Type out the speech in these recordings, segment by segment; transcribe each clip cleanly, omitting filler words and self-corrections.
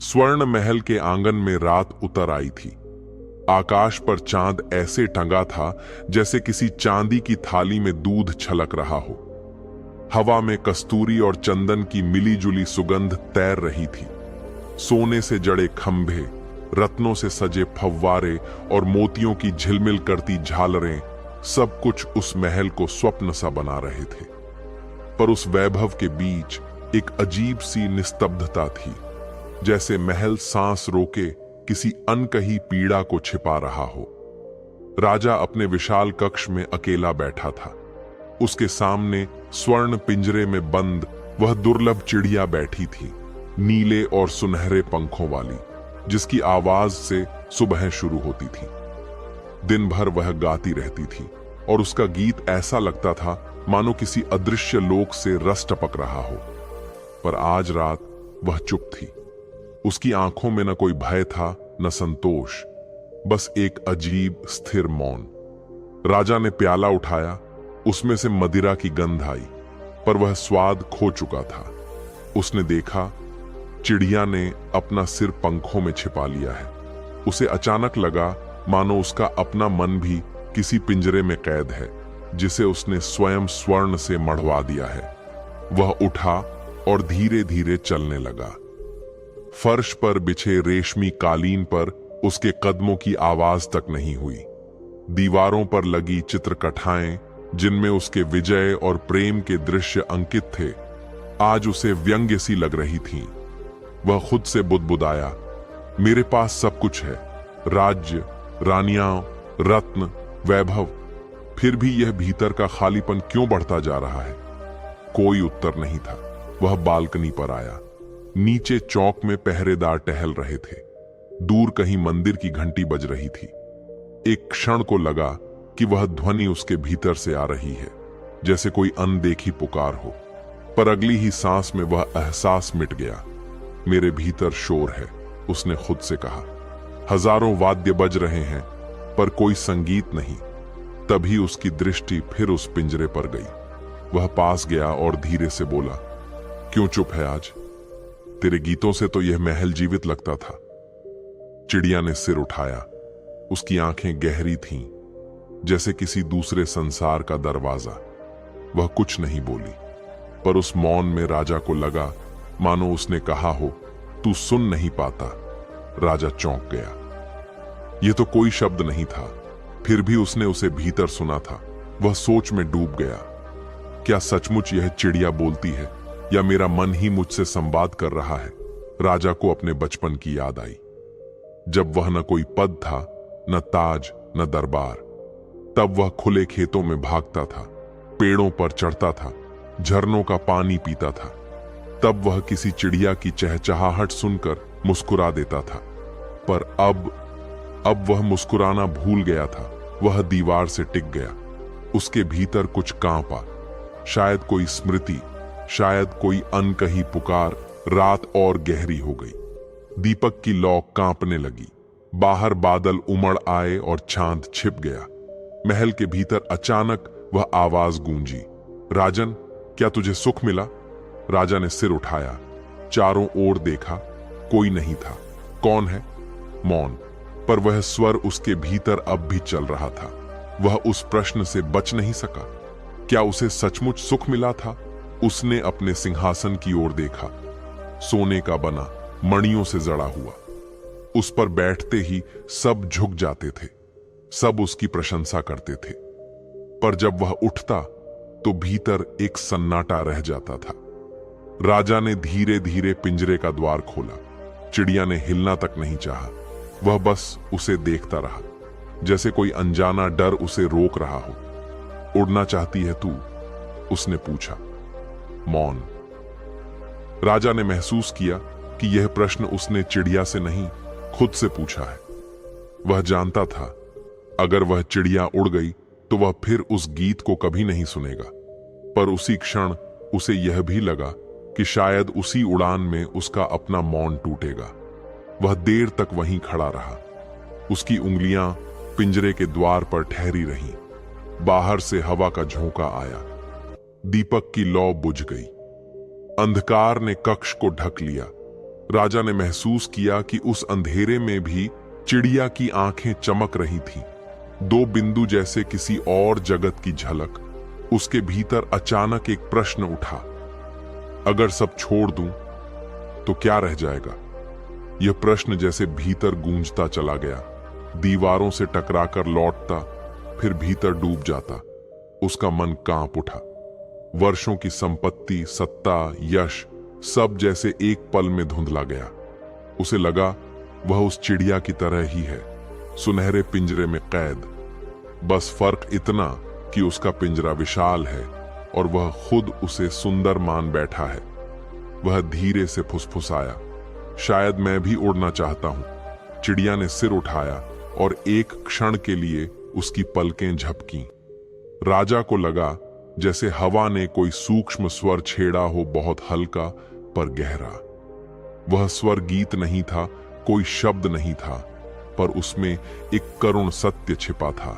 स्वर्ण महल के आंगन में रात उतर आई थी। आकाश पर चांद ऐसे टंगा था जैसे किसी चांदी की थाली में दूध छलक रहा हो। हवा में कस्तूरी और चंदन की मिलीजुली सुगंध तैर रही थी। सोने से जड़े खंभे, रत्नों से सजे फव्वारे और मोतियों की झिलमिल करती झालरें, सब कुछ उस महल को स्वप्न सा बना रहे थे। पर उस वैभव के बीच एक अजीब सी निस्तब्धता थी, जैसे महल सांस रोके किसी अनकही पीड़ा को छिपा रहा हो। राजा अपने विशाल कक्ष में अकेला बैठा था। उसके सामने स्वर्ण पिंजरे में बंद वह दुर्लभ चिड़िया बैठी थी, नीले और सुनहरे पंखों वाली, जिसकी आवाज से सुबह शुरू होती थी। दिन भर वह गाती रहती थी और उसका गीत ऐसा लगता था मानो किसी अदृश्य लोक से रस टपक रहा हो। पर आज रात वह चुप थी। उसकी आंखों में न कोई भय था, न संतोष, बस एक अजीब स्थिर मौन। राजा ने प्याला उठाया, उसमें से मदिरा की गंध आई, पर वह स्वाद खो चुका था। उसने देखा, चिड़िया ने अपना सिर पंखों में छिपा लिया है। उसे अचानक लगा मानो उसका अपना मन भी किसी पिंजरे में कैद है, जिसे उसने स्वयं स्वर्ण से मढ़वा दिया है। वह उठा और धीरे धीरे चलने लगा। फर्श पर बिछे रेशमी कालीन पर उसके कदमों की आवाज तक नहीं हुई। दीवारों पर लगी चित्रकथाएं, जिनमें उसके विजय और प्रेम के दृश्य अंकित थे, आज उसे व्यंग्य सी लग रही थीं। वह खुद से बुदबुदाया, मेरे पास सब कुछ है, राज्य, रानियां, रत्न, वैभव, फिर भी यह भीतर का खालीपन क्यों बढ़ता जा रहा है? कोई उत्तर नहीं था। वह बालकनी पर आया। नीचे चौक में पहरेदार टहल रहे थे। दूर कहीं मंदिर की घंटी बज रही थी। एक क्षण को लगा कि वह ध्वनि उसके भीतर से आ रही है, जैसे कोई अनदेखी पुकार हो। पर अगली ही सांस में वह एहसास मिट गया। मेरे भीतर शोर है, उसने खुद से कहा। हजारों वाद्य बज रहे हैं, पर कोई संगीत नहीं। तभी उसकी दृष्टि फिर उस पिंजरे पर गई। वह पास गया और धीरे से बोला, क्यों चुप है आज? तेरे गीतों से तो यह महल जीवित लगता था। चिड़िया ने सिर उठाया। उसकी आंखें गहरी थीं, जैसे किसी दूसरे संसार का दरवाजा। वह कुछ नहीं बोली, पर उस मौन में राजा को लगा मानो उसने कहा हो, तू सुन नहीं पाता। राजा चौंक गया। यह तो कोई शब्द नहीं था, फिर भी उसने उसे भीतर सुना था। वह सोच में डूब गया। क्या सचमुच यह चिड़िया बोलती है, या मेरा मन ही मुझसे संवाद कर रहा है? राजा को अपने बचपन की याद आई, जब वह न कोई पद था, न ताज, न दरबार। तब वह खुले खेतों में भागता था, पेड़ों पर चढ़ता था, झरनों का पानी पीता था। तब वह किसी चिड़िया की चहचहाहट सुनकर मुस्कुरा देता था। पर अब वह मुस्कुराना भूल गया था। वह दीवार से टिक गया। उसके भीतर कुछ कांपा, शायद कोई स्मृति, शायद कोई अनकही पुकार। रात और गहरी हो गई। दीपक की लौ कांपने लगी। बाहर बादल उमड़ आए और चांद छिप गया। महल के भीतर अचानक वह आवाज गूंजी, राजन, क्या तुझे सुख मिला? राजा ने सिर उठाया, चारों ओर देखा, कोई नहीं था। कौन है? मौन। पर वह स्वर उसके भीतर अब भी चल रहा था। वह उस प्रश्न से बच नहीं सका। क्या उसे सचमुच सुख मिला था? उसने अपने सिंहासन की ओर देखा। सोने का बना, मणियों से जड़ा हुआ। उस पर बैठते ही सब झुक जाते थे, सब उसकी प्रशंसा करते थे। पर जब वह उठता तो भीतर एक सन्नाटा रह जाता था। राजा ने धीरे धीरे पिंजरे का द्वार खोला। चिड़िया ने हिलना तक नहीं चाहा। वह बस उसे देखता रहा, जैसे कोई अनजाना डर उसे रोक रहा हो। उड़ना चाहती है तू? उसने पूछा। मौन। राजा ने महसूस किया कि यह प्रश्न उसने चिड़िया से नहीं, खुद से पूछा है। वह जानता था, अगर वह चिड़िया उड़ गई तो वह फिर उस गीत को कभी नहीं सुनेगा। पर उसी क्षण उसे यह भी लगा कि शायद उसी उड़ान में उसका अपना मौन टूटेगा। वह देर तक वहीं खड़ा रहा। उसकी उंगलियां पिंजरे के द्वार पर ठहरी रहीं। बाहर से हवा का झोंका आया। दीपक की लौ बुझ गई। अंधकार ने कक्ष को ढक लिया। राजा ने महसूस किया कि उस अंधेरे में भी चिड़िया की आंखें चमक रही थीं। दो बिंदु जैसे किसी और जगत की झलक। उसके भीतर अचानक एक प्रश्न उठा, अगर सब छोड़ दूं तो क्या रह जाएगा? यह प्रश्न जैसे भीतर गूंजता चला गया, दीवारों से टकराकर लौटता, फिर भीतर डूब जाता। उसका मन कांप उठा। वर्षों की संपत्ति, सत्ता, यश सब जैसे एक पल में धुंधला गया। उसे लगा वह उस चिड़िया की तरह ही है, सुनहरे पिंजरे में कैद। बस फर्क इतना कि उसका पिंजरा विशाल है और वह खुद उसे सुंदर मान बैठा है। वह धीरे से फुसफुसाया, शायद मैं भी उड़ना चाहता हूं। चिड़िया ने सिर उठाया और एक क्षण के लिए उसकी पलकें झपकीं। राजा को लगा जैसे हवा ने कोई सूक्ष्म स्वर छेड़ा हो, बहुत हल्का पर गहरा। वह स्वर गीत नहीं था, कोई शब्द नहीं था, पर उसमें एक करुण सत्य छिपा था,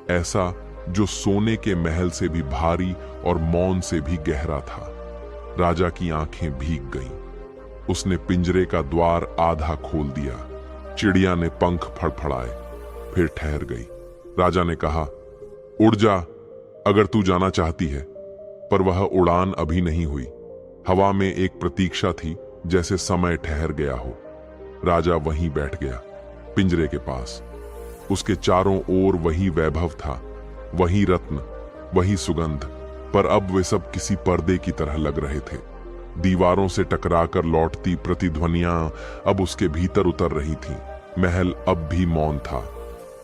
ऐसा जो सोने के महल से भी भारी और मौन से भी गहरा था। राजा की आंखें भीग गईं। उसने पिंजरे का द्वार आधा खोल दिया। चिड़िया ने पंख फड़फड़ाए, फिर ठहर गई। राजा ने कहा, उड़ जा अगर तू जाना चाहती है। पर वह उड़ान अभी नहीं हुई। हवा में एक प्रतीक्षा थी, जैसे समय ठहर गया हो। राजा वहीं बैठ गया, पिंजरे के पास। उसके चारों ओर वही वैभव था, वही रत्न, वही सुगंध, पर अब वे सब किसी पर्दे की तरह लग रहे थे। दीवारों से टकराकर लौटती प्रतिध्वनियां अब उसके भीतर उतर रही थीं। महल अब भी मौन था,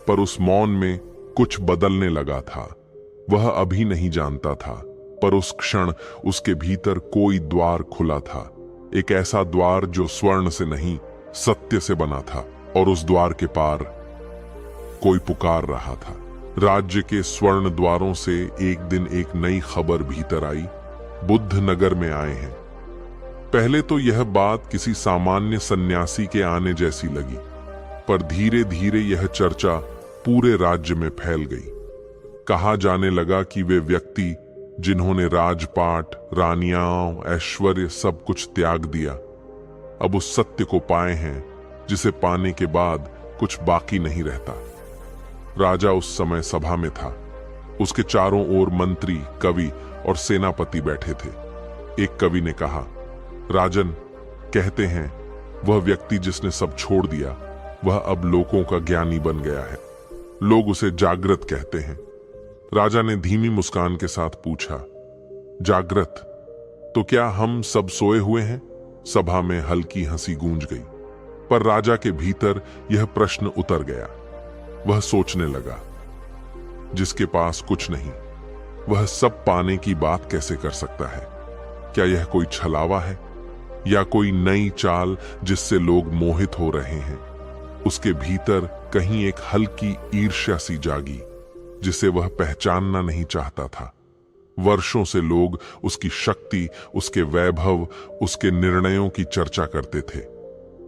पर उस मौन में कुछ बदलने लगा था। वह अभी नहीं जानता था, पर उस क्षण उसके भीतर कोई द्वार खुला था। एक ऐसा द्वार जो स्वर्ण से नहीं, सत्य से बना था। और उस द्वार के पार कोई पुकार रहा था। राज्य के स्वर्ण द्वारों से एक दिन एक नई खबर भीतर आई, बुद्ध नगर में आए हैं। पहले तो यह बात किसी सामान्य सन्यासी के आने जैसी लगी, पर धीरे धीरे यह चर्चा पूरे राज्य में फैल गई। कहा जाने लगा कि वे व्यक्ति जिन्होंने राजपाट, रानियां, ऐश्वर्य सब कुछ त्याग दिया, अब उस सत्य को पाए हैं जिसे पाने के बाद कुछ बाकी नहीं रहता। राजा उस समय सभा में था। उसके चारों ओर मंत्री, कवि और सेनापति बैठे थे। एक कवि ने कहा, राजन, कहते हैं वह व्यक्ति जिसने सब छोड़ दिया, वह अब लोगों का ज्ञानी बन गया है। लोग उसे जागृत कहते हैं। राजा ने धीमी मुस्कान के साथ पूछा, जागृत? तो क्या हम सब सोए हुए हैं? सभा में हल्की हंसी गूंज गई, पर राजा के भीतर यह प्रश्न उतर गया। वह सोचने लगा, जिसके पास कुछ नहीं, वह सब पाने की बात कैसे कर सकता है? क्या यह कोई छलावा है या कोई नई चाल जिससे लोग मोहित हो रहे हैं? उसके भीतर कहीं एक हल्की ईर्ष्या सी जागी, जिसे वह पहचानना नहीं चाहता था। वर्षों से लोग उसकी शक्ति, उसके वैभव, उसके निर्णयों की चर्चा करते थे,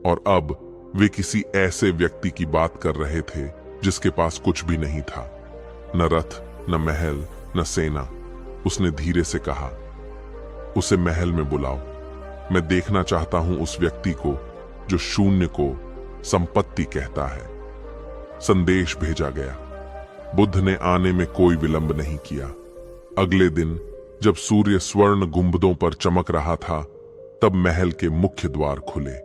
और अब वे किसी ऐसे व्यक्ति की बात कर रहे थे जिसके पास कुछ भी नहीं था, न रथ, न महल, न सेना। उसने धीरे से कहा, उसे महल में बुलाओ। मैं देखना चाहता हूं उस व्यक्ति को जो शून्य को संपत्ति कहता है। संदेश भेजा गया। बुद्ध ने आने में कोई विलंब नहीं किया। अगले दिन जब सूर्य स्वर्ण गुंबदों पर चमक रहा था, तब महल के मुख्य द्वार खुले।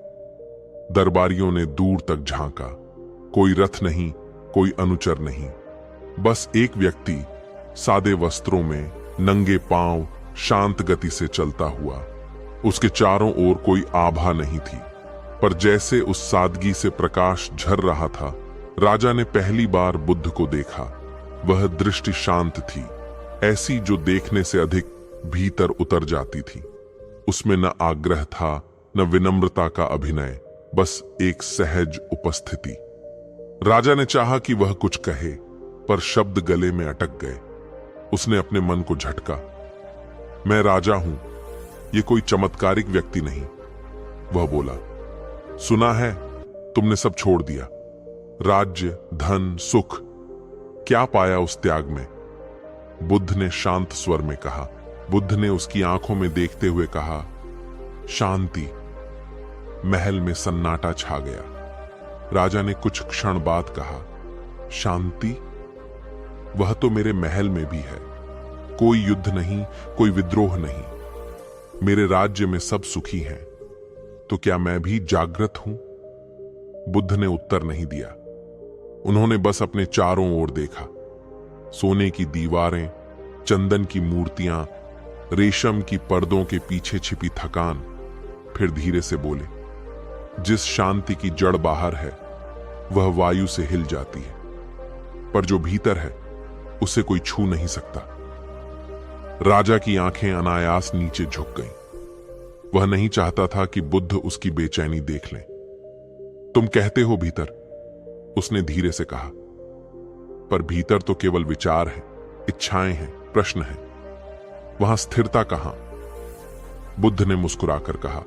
दरबारियों ने दूर तक झांका। कोई रथ नहीं, कोई अनुचर नहीं, बस एक व्यक्ति सादे वस्त्रों में, नंगे पांव, शांत गति से चलता हुआ। उसके चारों ओर कोई आभा नहीं थी, पर जैसे उस सादगी से प्रकाश झर रहा था, राजा ने पहली बार बुद्ध को देखा। वह दृष्टि शांत थी, ऐसी जो देखने से अधिक भीतर उतर जाती थी। उसमें न आग्रह था, न विनम्रता का अभिनय, बस एक सहज उपस्थिति। राजा ने चाहा कि वह कुछ कहे, पर शब्द गले में अटक गए। उसने अपने मन को झटका। मैं राजा हूं, ये कोई चमत्कारिक व्यक्ति नहीं। वह बोला, सुना है तुमने सब छोड़ दिया, राज्य, धन, सुख, क्या पाया उस त्याग में? बुद्ध ने शांत स्वर में कहा। बुद्ध ने उसकी आंखों में देखते हुए कहा, शांति। महल में सन्नाटा छा गया। राजा ने कुछ क्षण बाद कहा, शांति? वह तो मेरे महल में भी है। कोई युद्ध नहीं, कोई विद्रोह नहीं। मेरे राज्य में सब सुखी हैं। तो क्या मैं भी जागृत हूं? बुद्ध ने उत्तर नहीं दिया। उन्होंने बस अपने चारों ओर देखा। सोने की दीवारें, चंदन की मूर्तियां, रेशम की पर्दों के पीछे छिपी थकान। फिर धीरे से बोले, जिस शांति की जड़ बाहर है वह वायु से हिल जाती है, पर जो भीतर है उसे कोई छू नहीं सकता। राजा की आंखें अनायास नीचे झुक गईं। वह नहीं चाहता था कि बुद्ध उसकी बेचैनी देख लें। तुम कहते हो भीतर, उसने धीरे से कहा, पर भीतर तो केवल विचार है, इच्छाएं हैं, प्रश्न हैं। वहां स्थिरता कहां? बुद्ध ने मुस्कुराकर कहा,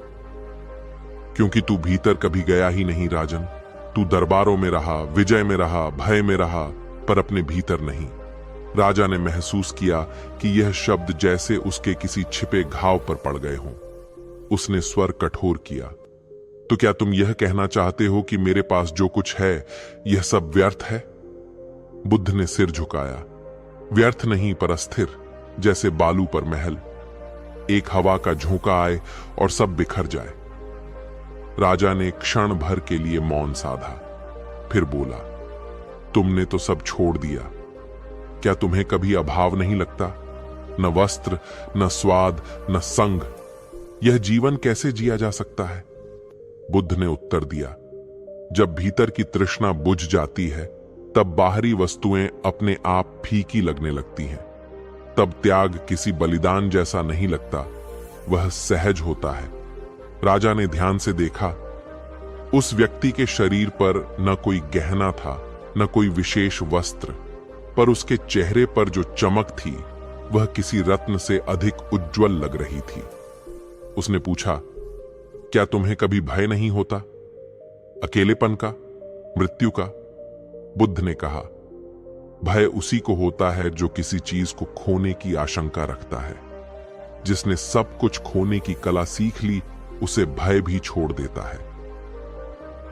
क्योंकि तू भीतर कभी गया ही नहीं राजन। तू दरबारों में रहा, विजय में रहा, भय में रहा, पर अपने भीतर नहीं। राजा ने महसूस किया कि यह शब्द जैसे उसके किसी छिपे घाव पर पड़ गए हों। उसने स्वर कठोर किया, तो क्या तुम यह कहना चाहते हो कि मेरे पास जो कुछ है यह सब व्यर्थ है? बुद्ध ने सिर झुकाया। व्यर्थ नहीं, पर अस्थिर, जैसे बालू पर महल। एक हवा का झोंका आए और सब बिखर जाए। राजा ने क्षण भर के लिए मौन साधा, फिर बोला, तुमने तो सब छोड़ दिया। क्या तुम्हें कभी अभाव नहीं लगता? न वस्त्र, न स्वाद, न संग। यह जीवन कैसे जिया जा सकता है? बुद्ध ने उत्तर दिया, जब भीतर की तृष्णा बुझ जाती है तब बाहरी वस्तुएं अपने आप फीकी लगने लगती हैं। तब त्याग किसी बलिदान जैसा नहीं लगता, वह सहज होता है। राजा ने ध्यान से देखा। उस व्यक्ति के शरीर पर न कोई गहना था, न कोई विशेष वस्त्र, पर उसके चेहरे पर जो चमक थी वह किसी रत्न से अधिक उज्जवल लग रही थी। उसने पूछा, क्या तुम्हें कभी भय नहीं होता? अकेलेपन का, मृत्यु का? बुद्ध ने कहा, भय उसी को होता है जो किसी चीज को खोने की आशंका रखता है। जिसने सब कुछ खोने की कला सीख ली, उसे भय भी छोड़ देता है।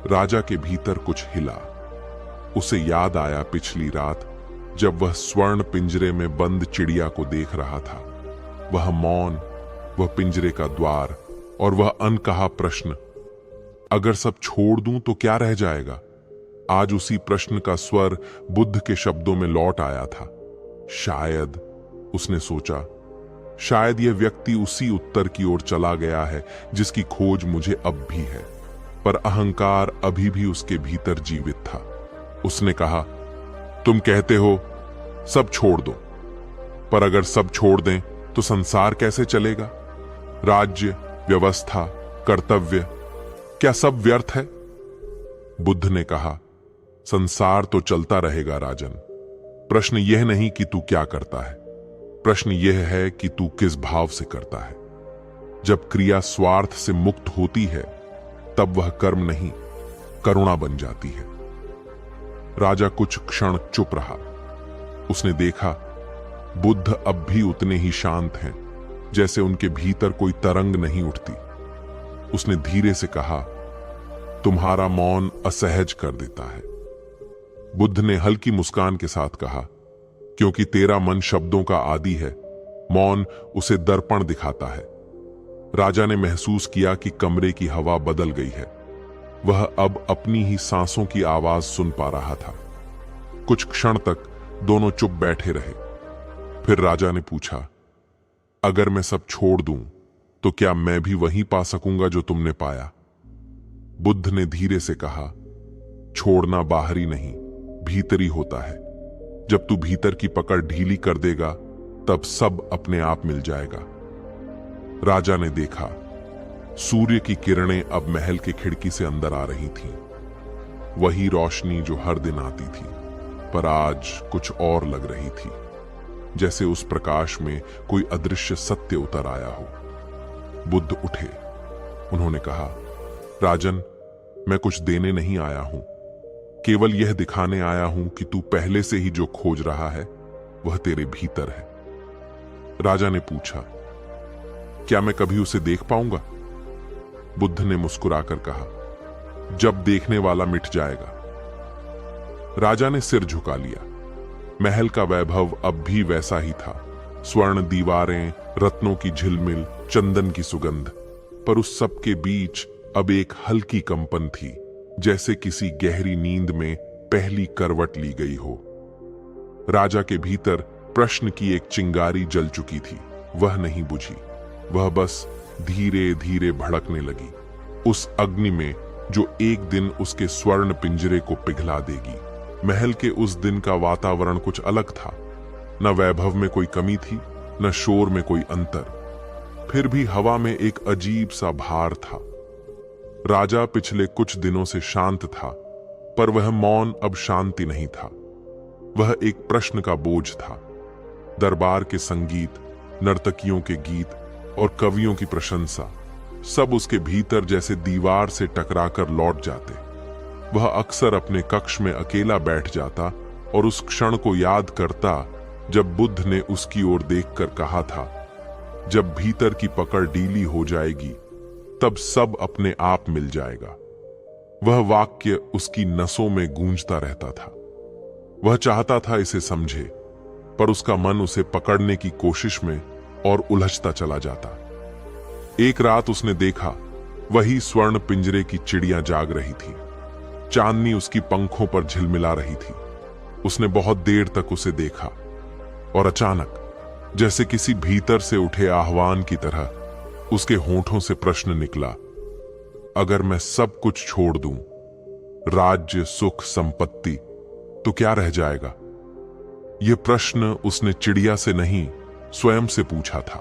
राजा के भीतर कुछ हिला। उसे याद आया पिछली रात जब वह स्वर्ण पिंजरे में बंद चिड़िया को देख रहा था। वह मौन, वह पिंजरे का द्वार और वह अनकहा प्रश्न, अगर सब छोड़ दूं तो क्या रह जाएगा? आज उसी प्रश्न का स्वर बुद्ध के शब्दों में लौट आया था। शायद, उसने सोचा, शायद यह व्यक्ति उसी उत्तर की ओर चला गया है जिसकी खोज मुझे अब भी है, पर अहंकार अभी भी उसके भीतर जीवित था। उसने कहा, तुम कहते हो सब छोड़ दो, पर अगर सब छोड़ दें तो संसार कैसे चलेगा? राज्य, व्यवस्था, कर्तव्य, क्या सब व्यर्थ है? बुद्ध ने कहा, संसार तो चलता रहेगा राजन। प्रश्न यह नहीं कि तू क्या करता है, प्रश्न यह है कि तू किस भाव से करता है। जब क्रिया स्वार्थ से मुक्त होती है तब वह कर्म नहीं, करुणा बन जाती है। राजा कुछ क्षण चुप रहा। उसने देखा, बुद्ध अब भी उतने ही शांत हैं जैसे उनके भीतर कोई तरंग नहीं उठती। उसने धीरे से कहा, तुम्हारा मौन असहज कर देता है। बुद्ध ने हल्की मुस्कान के साथ कहा, क्योंकि तेरा मन शब्दों का आदी है, मौन उसे दर्पण दिखाता है। राजा ने महसूस किया कि कमरे की हवा बदल गई है। वह अब अपनी ही सांसों की आवाज सुन पा रहा था। कुछ क्षण तक दोनों चुप बैठे रहे। फिर राजा ने पूछा, अगर मैं सब छोड़ दूं तो क्या मैं भी वही पा सकूंगा जो तुमने पाया? बुद्ध ने धीरे से कहा, छोड़ना बाहरी नहीं, भीतरी होता है। जब तू भीतर की पकड़ ढीली कर देगा तब सब अपने आप मिल जाएगा। राजा ने देखा, सूर्य की किरणें अब महल के खिड़की से अंदर आ रही थीं। वही रोशनी जो हर दिन आती थी, पर आज कुछ और लग रही थी, जैसे उस प्रकाश में कोई अदृश्य सत्य उतर आया हो। बुद्ध उठे। उन्होंने कहा, राजन, मैं कुछ देने नहीं आया हूं, केवल यह दिखाने आया हूं कि तू पहले से ही जो खोज रहा है वह तेरे भीतर है। राजा ने पूछा, क्या मैं कभी उसे देख पाऊंगा? बुद्ध ने मुस्कुराकर कहा, जब देखने वाला मिट जाएगा। राजा ने सिर झुका लिया। महल का वैभव अब भी वैसा ही था, स्वर्ण दीवारें, रत्नों की झिलमिल, चंदन की सुगंध। पर उस सब के बीच अब एक हल्की कंपन थी, जैसे किसी गहरी नींद में पहली करवट ली गई हो। राजा के भीतर प्रश्न की एक चिंगारी जल चुकी थी, वह नहीं बुझी। वह बस धीरे धीरे भड़कने लगी, उस अग्नि में जो एक दिन उसके स्वर्ण पिंजरे को पिघला देगी। महल के उस दिन का वातावरण कुछ अलग था। न वैभव में कोई कमी थी, न शोर में कोई अंतर। फिर भी हवा में एक अजीब सा भार था। राजा पिछले कुछ दिनों से शांत था, पर वह मौन अब शांति नहीं था। वह एक प्रश्न का बोझ था। दरबार के संगीत, नर्तकियों के गीत और कवियों की प्रशंसा, सब उसके भीतर जैसे दीवार से टकराकर लौट जाते। वह अक्सर अपने कक्ष में अकेला बैठ जाता और उस क्षण को याद करता जब बुद्ध ने उसकी ओर देखकर कहा था, जब भीतर की पकड़ ढीली हो जाएगी तब सब अपने आप मिल जाएगा। वह वाक्य उसकी नसों में गूंजता रहता था। वह चाहता था इसे समझे, पर उसका मन उसे पकड़ने की कोशिश में और उलझता चला जाता। एक रात उसने देखा, वही स्वर्ण पिंजरे की चिड़िया जाग रही थी। चांदनी उसकी पंखों पर झिलमिला रही थी। उसने बहुत देर तक उसे देखा और अचानक, जैसे किसी भीतर से उठे आह्वान की तरह, उसके होंठों से प्रश्न निकला, अगर मैं सब कुछ छोड़ दूं, राज्य, सुख, संपत्ति, तो क्या रह जाएगा? यह प्रश्न उसने चिड़िया से नहीं, स्वयं से पूछा था।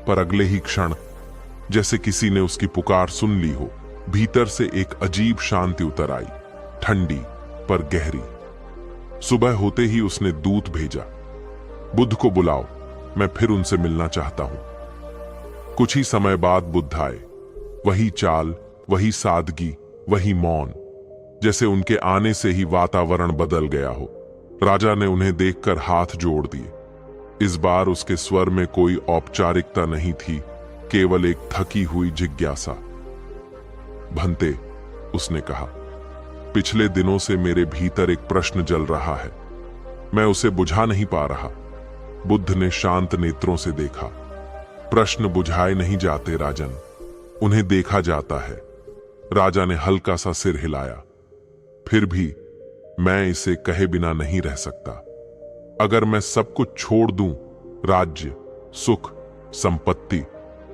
पर अगले ही क्षण, जैसे किसी ने उसकी पुकार सुन ली हो, भीतर से एक अजीब शांति उतर आई, ठंडी पर गहरी। सुबह होते ही उसने दूत भेजा, बुद्ध को बुलाओ, मैं फिर उनसे मिलना चाहता हूं। कुछ ही समय बाद बुद्ध आए। वही चाल, वही सादगी, वही मौन, जैसे उनके आने से ही वातावरण बदल गया हो। राजा ने उन्हें देखकर हाथ जोड़ दिए। इस बार उसके स्वर में कोई औपचारिकता नहीं थी, केवल एक थकी हुई जिज्ञासा। भंते, उसने कहा, पिछले दिनों से मेरे भीतर एक प्रश्न जल रहा है, मैं उसे बुझा नहीं पा रहा। बुद्ध ने शांत नेत्रों से देखा। प्रश्न बुझाए नहीं जाते राजन, उन्हें देखा जाता है। राजा ने हल्का सा सिर हिलाया। फिर भी मैं इसे कहे बिना नहीं रह सकता। अगर मैं सब कुछ छोड़ दूं, राज्य, सुख, संपत्ति,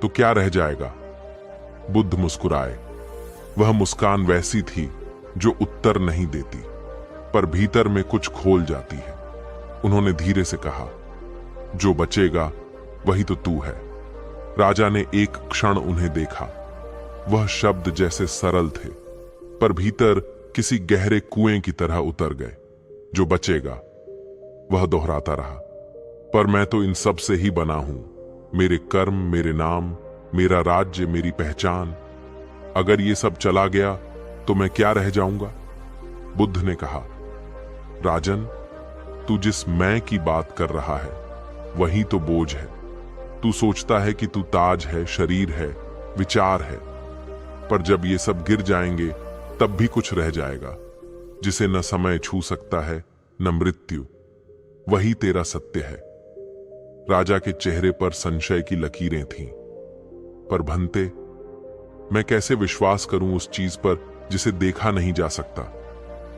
तो क्या रह जाएगा? बुद्ध मुस्कुराए। वह मुस्कान वैसी थी जो उत्तर नहीं देती, पर भीतर में कुछ खोल जाती है। उन्होंने धीरे से कहा, जो बचेगा वही तो तू है। राजा ने एक क्षण उन्हें देखा। वह शब्द जैसे सरल थे, पर भीतर किसी गहरे कुएं की तरह उतर गए। जो बचेगा, वह दोहराता रहा, पर मैं तो इन सब से ही बना हूं। मेरे कर्म, मेरे नाम, मेरा राज्य, मेरी पहचान। अगर ये सब चला गया तो मैं क्या रह जाऊंगा? बुद्ध ने कहा, राजन, तू जिस मैं की बात कर रहा है वही तो बोझ है। तू सोचता है कि तू ताज है, शरीर है, विचार है, पर जब ये सब गिर जाएंगे तब भी कुछ रह जाएगा, जिसे न समय छू सकता है न मृत्यु। वही तेरा सत्य है। राजा के चेहरे पर संशय की लकीरें थीं। पर भंते, मैं कैसे विश्वास करूं उस चीज पर जिसे देखा नहीं जा सकता?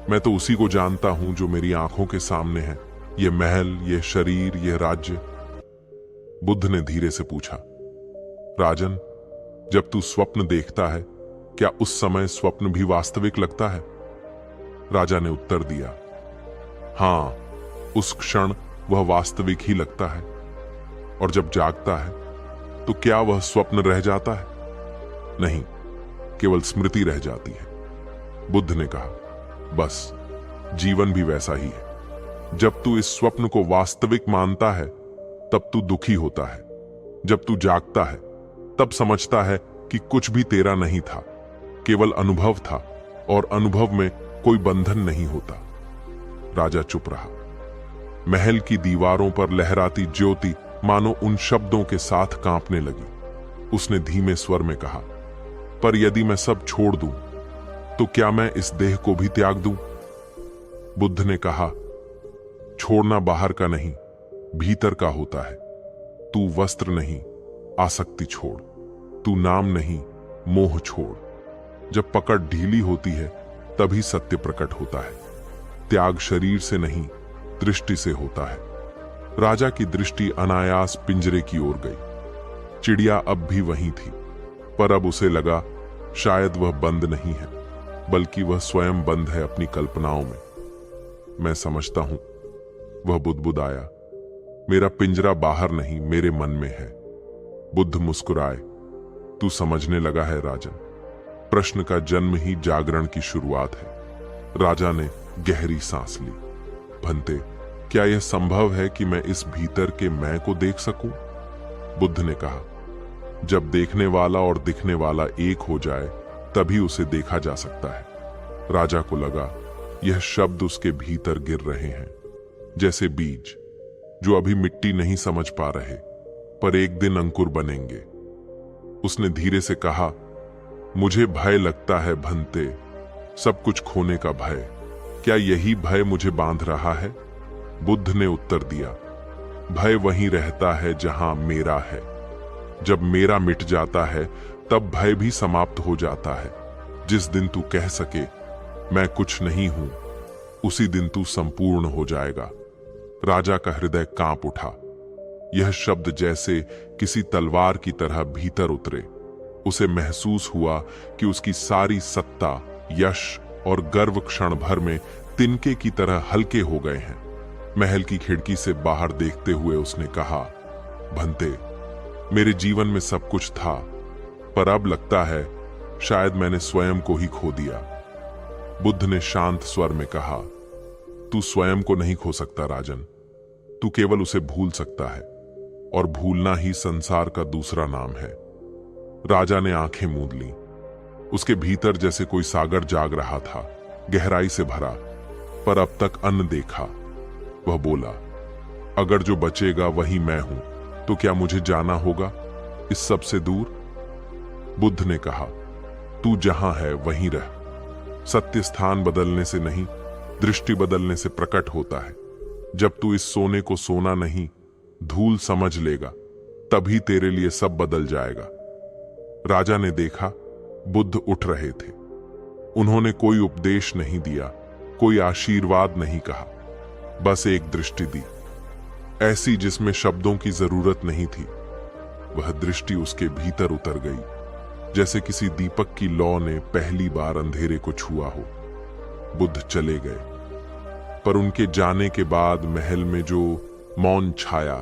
मैं तो उसी को जानता हूं जो मेरी आंखों के सामने है। ये महल, ये शरीर, ये राज्य। बुद्ध ने धीरे से पूछा, राजन, जब तू स्वप्न देखता है, क्या उस समय स्वप्न भी वास्तविक लगता है? राजा ने उत्तर दिया, हां, उस क्षण वह वास्तविक ही लगता है। और जब जागता है तो क्या वह स्वप्न रह जाता है? नहीं, केवल स्मृति रह जाती है। बुद्ध ने कहा, बस जीवन भी वैसा ही है। जब तू इस स्वप्न को वास्तविक मानता है तब तू दुखी होता है। जब तू जागता है तब समझता है कि कुछ भी तेरा नहीं था, केवल अनुभव था, और अनुभव में कोई बंधन नहीं होता। राजा चुप रहा। महल की दीवारों पर लहराती ज्योति मानो उन शब्दों के साथ कांपने लगी। उसने धीमे स्वर में कहा, पर यदि मैं सब छोड़ दूं तो क्या मैं इस देह को भी त्याग दूं? बुद्ध ने कहा, छोड़ना बाहर का नहीं, भीतर का होता है। तू वस्त्र नहीं, आसक्ति छोड़। तू नाम नहीं, मोह छोड़। जब पकड़ ढीली होती है तभी सत्य प्रकट होता है। त्याग शरीर से नहीं, दृष्टि से होता है। राजा की दृष्टि अनायास पिंजरे की ओर गई। चिड़िया अब भी वहीं थी, पर अब उसे लगा शायद वह बंद नहीं है, बल्कि वह स्वयं बंद है अपनी कल्पनाओं में। मैं समझता हूं, वह बुदबुदाया, मेरा पिंजरा बाहर नहीं, मेरे मन में है। बुद्ध मुस्कुराए, तू समझने लगा है राजन। प्रश्न का जन्म ही जागरण की शुरुआत है। राजा ने गहरी सांस ली। भंते, क्या यह संभव है कि मैं इस भीतर के मैं को देख सकूं? बुद्ध ने कहा, जब देखने वाला और दिखने वाला एक हो जाए तभी उसे देखा जा सकता है। राजा को लगा यह शब्द उसके भीतर गिर रहे हैं, जैसे बीज जो अभी मिट्टी नहीं समझ पा रहे, पर एक दिन अंकुर बनेंगे। उसने धीरे से कहा, मुझे भय लगता है भंते, सब कुछ खोने का भय। क्या यही भय मुझे बांध रहा है? बुद्ध ने उत्तर दिया, भय वहीं रहता है जहां मेरा है। जब मेरा मिट जाता है तब भय भी समाप्त हो जाता है। जिस दिन तू कह सके मैं कुछ नहीं हूं, उसी दिन तू संपूर्ण हो जाएगा। राजा का हृदय कांप उठा। यह शब्द जैसे किसी तलवार की तरह भीतर उतरे। उसे महसूस हुआ कि उसकी सारी सत्ता, यश और गर्व क्षण भर में तिनके की तरह हल्के हो गए हैं। महल की खिड़की से बाहर देखते हुए उसने कहा, भंते, मेरे जीवन में सब कुछ था, पर अब लगता है शायद मैंने स्वयं को ही खो दिया। बुद्ध ने शांत स्वर में कहा, तू स्वयं को नहीं खो सकता राजन, तू केवल उसे भूल सकता है, और भूलना ही संसार का दूसरा नाम है। राजा ने आंखें मूंद लीं। उसके भीतर जैसे कोई सागर जाग रहा था, गहराई से भरा, पर अब तक अन्न देखा। वह बोला, अगर जो बचेगा वही मैं हूं, तो क्या मुझे जाना होगा इस सब से दूर? बुद्ध ने कहा, तू जहां है वहीं रह। सत्य स्थान बदलने से नहीं, दृष्टि बदलने से प्रकट होता है। जब तू इस सोने को सोना नहीं, धूल समझ लेगा, तभी तेरे लिए सब बदल जाएगा। राजा ने देखा, बुद्ध उठ रहे थे। उन्होंने कोई उपदेश नहीं दिया, कोई आशीर्वाद नहीं कहा, बस एक दृष्टि दी, ऐसी जिसमें शब्दों की जरूरत नहीं थी। वह दृष्टि उसके भीतर उतर गई, जैसे किसी दीपक की लौ ने पहली बार अंधेरे को छुआ हो। बुद्ध चले गए, पर उनके जाने के बाद महल में जो मौन छाया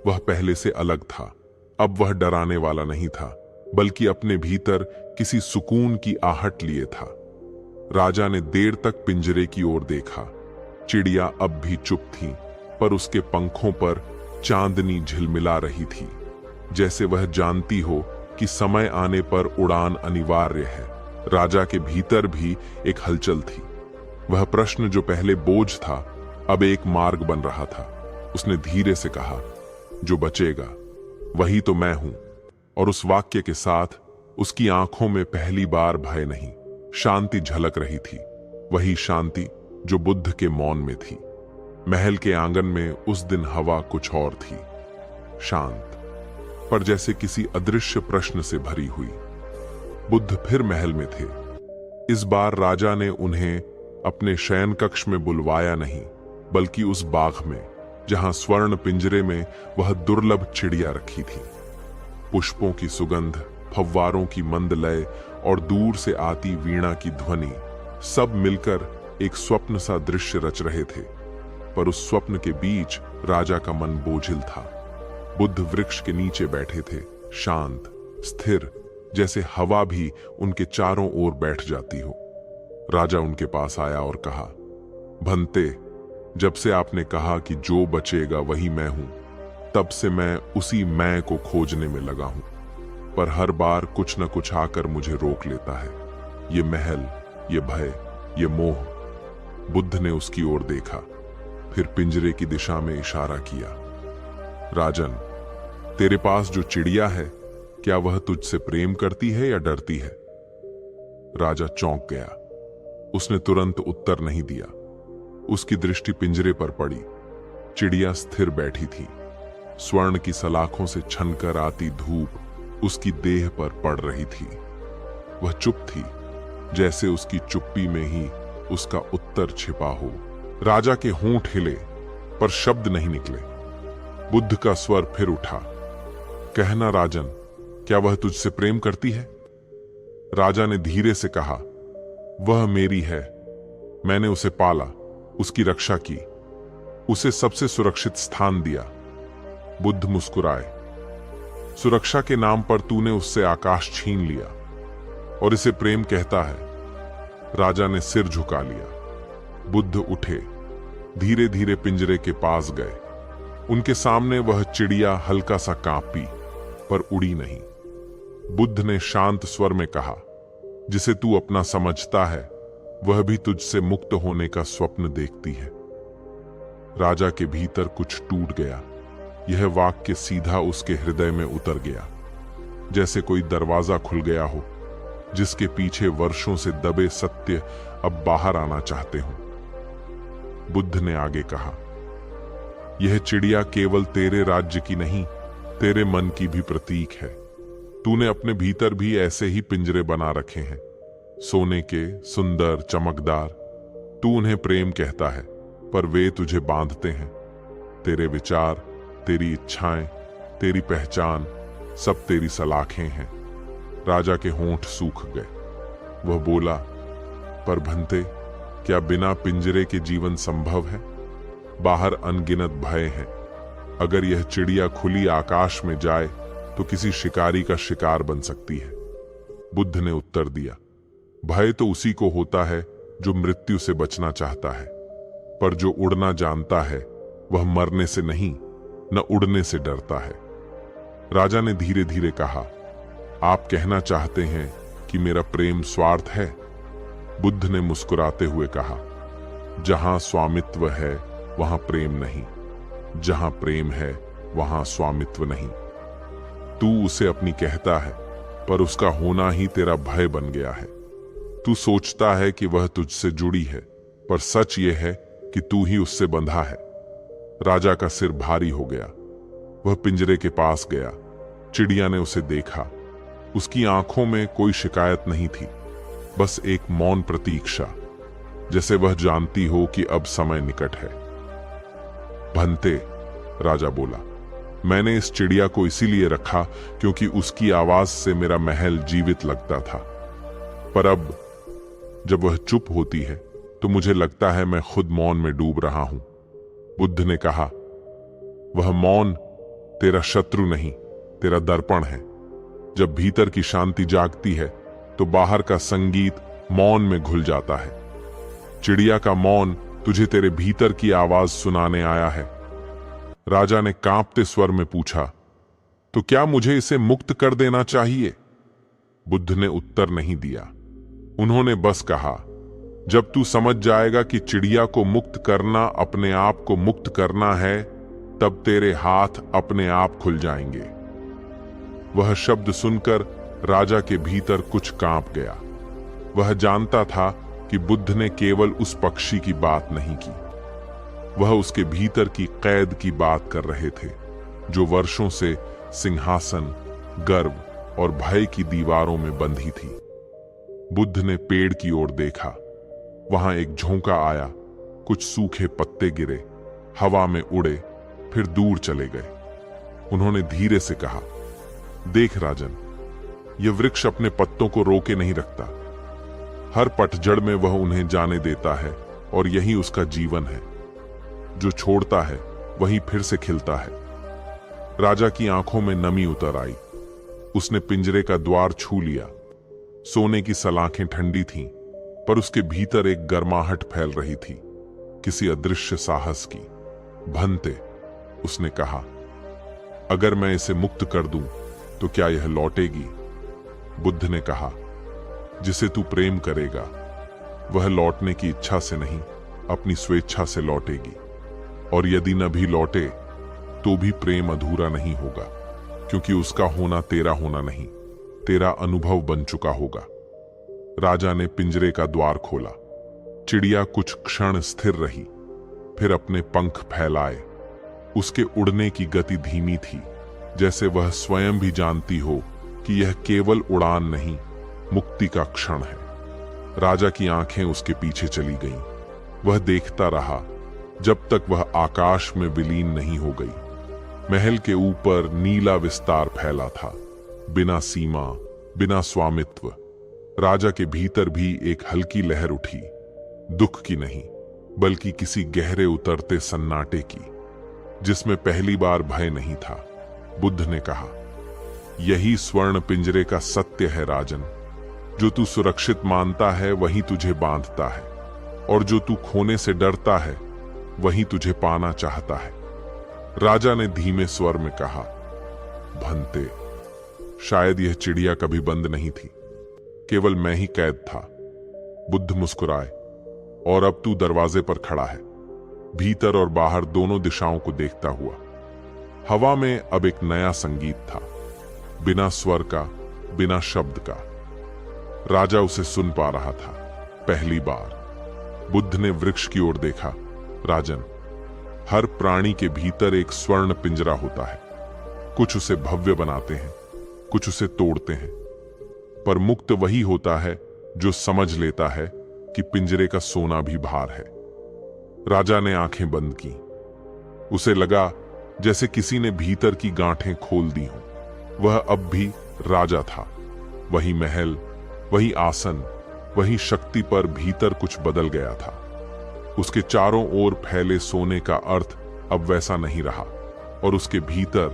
वह पहले से अलग था। अब वह डराने वाला नहीं था, बल्कि अपने भीतर किसी सुकून की आहट लिए था। राजा ने देर तक पिंजरे की ओर देखा। चिड़िया अब भी चुप थी, पर उसके पंखों पर चांदनी झिलमिला रही थी, जैसे वह जानती हो कि समय आने पर उड़ान अनिवार्य है। राजा के भीतर भी एक हलचल थी। वह प्रश्न जो पहले बोझ था, अब एक मार्ग बन रहा था। उसने धीरे से कहा, जो बचेगा वही तो मैं हूं। और उस वाक्य के साथ उसकी आंखों में पहली बार भय नहीं, शांति झलक रही थी। वही शांति जो बुद्ध के मौन में थी। महल के आंगन में उस दिन हवा कुछ और थी, शांत, पर जैसे किसी अदृश्य प्रश्न से भरी हुई। बुद्ध फिर महल में थे। इस बार राजा ने उन्हें अपने शयन कक्ष में बुलवाया नहीं, बल्कि उस बाग में जहां स्वर्ण पिंजरे में वह दुर्लभ चिड़िया रखी थी। पुष्पों की सुगंध, फव्वारों की मंद लय और दूर से आती वीणा की ध्वनि, सब मिलकर एक स्वप्न सा दृश्य रच रहे थे। पर उस स्वप्न के बीच राजा का मन बोझिल था। बुद्ध वृक्ष के नीचे बैठे थे, शांत, स्थिर, जैसे हवा भी उनके चारों ओर बैठ जाती हो। राजा उनके पास आया और कहा, भंते, जब से आपने कहा कि जो बचेगा वही मैं हूं, तब से मैं उसी मैं को खोजने में लगा हूं। पर हर बार कुछ न कुछ आकर मुझे रोक लेता है। ये महल, ये भय, ये मोह। बुद्ध ने उसकी ओर देखा, फिर पिंजरे की दिशा में इशारा किया। राजन, तेरे पास जो चिड़िया है, क्या वह तुझसे प्रेम करती है या डरती है? राजा चौंक गया। उसने तुरंत उत्तर नहीं दिया। उसकी दृष्टि पिंजरे पर पड़ी। चिड़िया स्थिर बैठी थी। स्वर्ण की सलाखों से छनकर आती धूप उसकी देह पर पड़ रही थी। वह चुप थी, जैसे उसकी चुप्पी में ही उसका उत्तर छिपा हो। राजा के होंठ हिले, पर शब्द नहीं निकले। बुद्ध का स्वर फिर उठा, कहना राजन, क्या वह तुझसे प्रेम करती है? राजा ने धीरे से कहा, वह मेरी है। मैंने उसे पाला, उसकी रक्षा की, उसे सबसे सुरक्षित स्थान दिया। बुद्ध मुस्कुराए। सुरक्षा के नाम पर तूने उससे आकाश छीन लिया और इसे प्रेम कहता है? राजा ने सिर झुका लिया। बुद्ध उठे, धीरे धीरे पिंजरे के पास गए। उनके सामने वह चिड़िया हल्का सा कांपी, पर उड़ी नहीं। बुद्ध ने शांत स्वर में कहा, जिसे तू अपना समझता है वह भी तुझसे मुक्त होने का स्वप्न देखती है। राजा के भीतर कुछ टूट गया। यह वाक्य सीधा उसके हृदय में उतर गया, जैसे कोई दरवाजा खुल गया हो, जिसके पीछे वर्षों से दबे सत्य अब बाहर आना चाहते हो। बुद्ध ने आगे कहा, यह चिड़िया केवल तेरे राज्य की नहीं, तेरे मन की भी प्रतीक है। तूने अपने भीतर भी ऐसे ही पिंजरे बना रखे हैं, सोने के, सुंदर, चमकदार। तू उन्हें प्रेम कहता है, पर वे तुझे बांधते हैं। तेरे विचार, तेरी इच्छाएं, तेरी पहचान, सब तेरी सलाखें हैं। राजा के होंठ सूख गए। वह बोला, पर भंते, क्या बिना पिंजरे के जीवन संभव है? बाहर अनगिनत भय हैं। अगर यह चिड़िया खुली आकाश में जाए तो किसी शिकारी का शिकार बन सकती है। बुद्ध ने उत्तर दिया, भय तो उसी को होता है जो मृत्यु से बचना चाहता है, पर जो उड़ना जानता है वह मरने से नहीं, न उड़ने से डरता है। राजा ने धीरे धीरे कहा, आप कहना चाहते हैं कि मेरा प्रेम स्वार्थ है? बुद्ध ने मुस्कुराते हुए कहा, जहां स्वामित्व है वहां प्रेम नहीं, जहां प्रेम है वहां स्वामित्व नहीं। तू उसे अपनी कहता है, पर उसका होना ही तेरा भय बन गया है। तू सोचता है कि वह तुझसे जुड़ी है, पर सच यह है कि तू ही उससे बंधा है। राजा का सिर भारी हो गया। वह पिंजरे के पास गया। चिड़िया ने उसे देखा। उसकी आंखों में कोई शिकायत नहीं थी, बस एक मौन प्रतीक्षा, जैसे वह जानती हो कि अब समय निकट है। भंते, राजा बोला, मैंने इस चिड़िया को इसीलिए रखा क्योंकि उसकी आवाज से मेरा महल जीवित लगता था, पर अब जब वह चुप होती है तो मुझे लगता है मैं खुद मौन में डूब रहा हूं। बुद्ध ने कहा, वह मौन तेरा शत्रु नहीं, तेरा दर्पण है। जब भीतर की शांति जागती है तो बाहर का संगीत मौन में घुल जाता है। चिड़िया का मौन तुझे तेरे भीतर की आवाज सुनाने आया है। राजा ने कांपते स्वर में पूछा, तो क्या मुझे इसे मुक्त कर देना चाहिए? बुद्ध ने उत्तर नहीं दिया। उन्होंने बस कहा, जब तू समझ जाएगा कि चिड़िया को मुक्त करना अपने आप को मुक्त करना है, तब तेरे हाथ अपने आप खुल जाएंगे। वह शब्द सुनकर राजा के भीतर कुछ कांप गया। वह जानता था कि बुद्ध ने केवल उस पक्षी की बात नहीं की, वह उसके भीतर की कैद की बात कर रहे थे, जो वर्षों से सिंहासन, गर्व और भय की दीवारों में बंधी थी। बुद्ध ने पेड़ की ओर देखा। वहां एक झोंका आया, कुछ सूखे पत्ते गिरे, हवा में उड़े, फिर दूर चले गए। उन्होंने धीरे से कहा, देख राजन, यह वृक्ष अपने पत्तों को रोके नहीं रखता। हर पतझड़ में वह उन्हें जाने देता है और यही उसका जीवन है। जो छोड़ता है वही फिर से खिलता है। राजा की आंखों में नमी उतर आई। उसने पिंजरे का द्वार छू लिया। सोने की सलाखें ठंडी थीं, पर उसके भीतर एक गर्माहट फैल रही थी, किसी अदृश्य साहस की। भंते, उसने कहा, अगर मैं इसे मुक्त कर दूं तो क्या यह लौटेगी? बुद्ध ने कहा, जिसे तू प्रेम करेगा वह लौटने की इच्छा से नहीं, अपनी स्वेच्छा से लौटेगी। और यदि न भी लौटे तो भी प्रेम अधूरा नहीं होगा, क्योंकि उसका होना तेरा होना नहीं, तेरा अनुभव बन चुका होगा। राजा ने पिंजरे का द्वार खोला। चिड़िया कुछ क्षण स्थिर रही, फिर अपने पंख फैलाए। उसके उड़ने की गति धीमी थी, जैसे वह स्वयं भी जानती हो कि यह केवल उड़ान नहीं, मुक्ति का क्षण है। राजा की आंखें उसके पीछे चली गईं। वह देखता रहा जब तक वह आकाश में विलीन नहीं हो गई। महल के ऊपर नीला विस्तार फैला था, बिना सीमा, बिना स्वामित्व। राजा के भीतर भी एक हल्की लहर उठी, दुख की नहीं, बल्कि किसी गहरे उतरते सन्नाटे की, जिसमें पहली बार भय नहीं था। बुद्ध ने कहा, यही स्वर्ण पिंजरे का सत्य है राजन। जो तू सुरक्षित मानता है वही तुझे बांधता है, और जो तू खोने से डरता है वही तुझे पाना चाहता है। राजा ने धीमे स्वर में कहा, भंते, शायद यह चिड़िया कभी बंद नहीं थी, केवल मैं ही कैद था। बुद्ध मुस्कुराए, और अब तू दरवाजे पर खड़ा है, भीतर और बाहर दोनों दिशाओं को देखता हुआ। हवा में अब एक नया संगीत था, बिना स्वर का, बिना शब्द का। राजा उसे सुन पा रहा था, पहली बार। बुद्ध ने वृक्ष की ओर देखा, राजन, हर प्राणी के भीतर एक स्वर्ण पिंजरा होता है। कुछ उसे भव्य बनाते हैं, कुछ उसे तोड़ते हैं, पर मुक्त वही होता है जो समझ लेता है कि पिंजरे का सोना भी भार है। राजा ने आंखें बंद की। उसे लगा जैसे किसी ने भीतर की गांठें खोल दी हों। वह अब भी राजा था, वही महल, वही आसन, वही शक्ति, पर भीतर कुछ बदल गया था। उसके चारों ओर फैले सोने का अर्थ अब वैसा नहीं रहा, और उसके भीतर,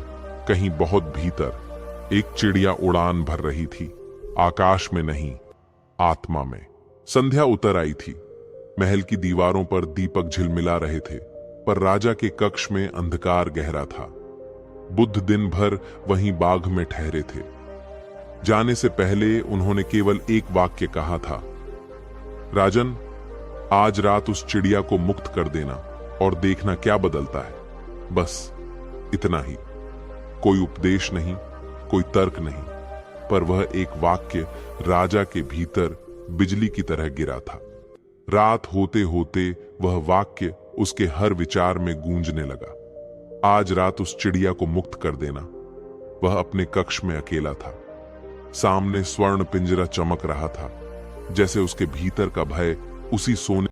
कहीं बहुत भीतर, एक चिड़िया उड़ान भर रही थी, आकाश में नहीं, आत्मा में। संध्या उतर आई थी। महल की दीवारों पर दीपक झिलमिला रहे थे, पर राजा के कक्ष में अंधकार गहरा था। बुद्ध दिन भर वहीं बाग में ठहरे थे। जाने से पहले उन्होंने केवल एक वाक्य कहा था, राजन, आज रात उस चिड़िया को मुक्त कर देना और देखना क्या बदलता है। बस इतना ही। कोई उपदेश नहीं, कोई तर्क नहीं, पर वह एक वाक्य राजा के भीतर बिजली की तरह गिरा था। रात होते होते वह वाक्य उसके हर विचार में गूंजने लगा। आज रात उस चिड़िया को मुक्त कर देना। वह अपने कक्ष में अकेला था। सामने स्वर्ण पिंजरा चमक रहा था, जैसे उसके भीतर का भय उसी सोने